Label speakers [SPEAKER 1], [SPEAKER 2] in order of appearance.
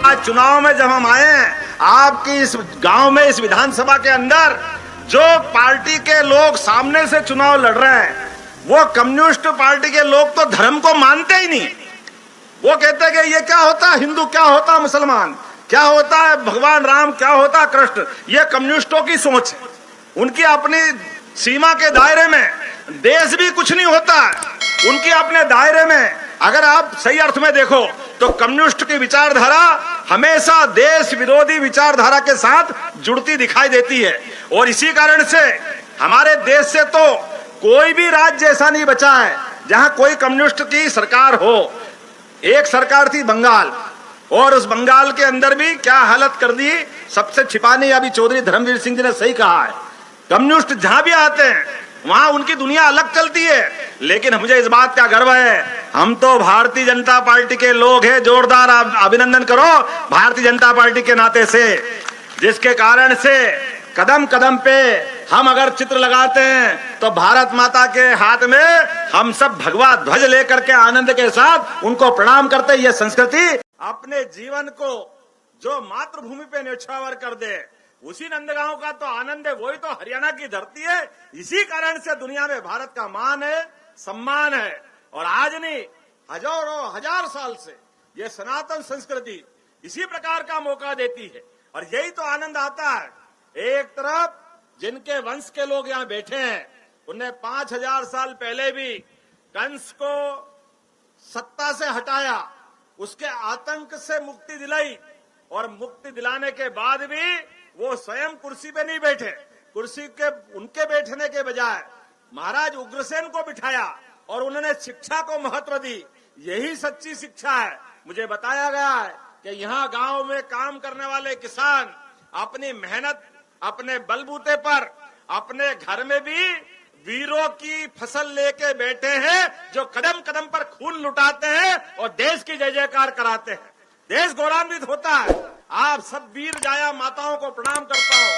[SPEAKER 1] आज चुनाव में जब हम आए आपकी इस गांव में, इस विधानसभा के अंदर जो पार्टी के लोग सामने से चुनाव लड़ रहे हैं, वो कम्युनिस्ट पार्टी के लोग तो धर्म को मानते ही नहीं। वो कहते हैं कि ये क्या होता है हिंदू, क्या होता है मुसलमान, क्या होता है भगवान राम, क्या होता है कृष्ण। ये कम्युनिस्टों की सोच है। उनकी अपनी सीमा के दायरे में देश भी कुछ नहीं होता है। उनके अपने दायरे में अगर आप सही अर्थ में देखो तो कम्युनिस्ट की विचारधारा हमेशा देश विरोधी विचारधारा के साथ जुड़ती दिखाई देती है। और इसी कारण से हमारे देश से तो कोई भी राज्य ऐसा नहीं बचा है जहां कोई कम्युनिस्ट की सरकार हो। एक सरकार थी बंगाल, और उस बंगाल के अंदर भी क्या हालत कर दी, सबसे छिपाने अभी चौधरी धर्मवीर सिंह जी ने सही कहा है। कम्युनिस्ट जहां भी आते हैं वहां उनकी दुनिया अलग चलती है। लेकिन मुझे इस बात का गर्व है, हम तो भारतीय जनता पार्टी के लोग हैं। जोरदार अभिनंदन करो भारतीय जनता पार्टी के नाते से, जिसके कारण से कदम कदम पे हम अगर चित्र लगाते हैं तो भारत माता के हाथ में हम सब भगवा ध्वज लेकर के आनंद के साथ उनको प्रणाम करते। ये संस्कृति अपने जीवन को जो मातृभूमि पे न्यौछावर कर दे, उसी नंदगांव का तो आनंद है। वही तो हरियाणा की धरती है। इसी कारण से दुनिया में भारत का मान है, सम्मान है। और आज नहीं, हजारों हजार साल से ये सनातन संस्कृति इसी प्रकार का मौका देती है। और यही तो आनंद आता है। एक तरफ जिनके वंश के लोग यहाँ बैठे हैं, उन्हें 5000 साल पहले भी कंस को सत्ता से हटाया, उसके आतंक से मुक्ति दिलाई, और मुक्ति दिलाने के बाद भी वो स्वयं कुर्सी पे नहीं बैठे। कुर्सी के उनके बैठने के बजाय महाराज उग्रसेन को बिठाया और उन्होंने शिक्षा को महत्व दी। यही सच्ची शिक्षा है। मुझे बताया गया है कि यहाँ गांव में काम करने वाले किसान अपनी मेहनत, अपने बलबूते पर, अपने घर में भी वीरों की फसल लेके बैठे हैं, जो कदम कदम पर खून लुटाते हैं और देश की जय जयकार कराते हैं। देश गौरवान्वित होता है। आप सब वीर जाया माताओं को प्रणाम करता हूं।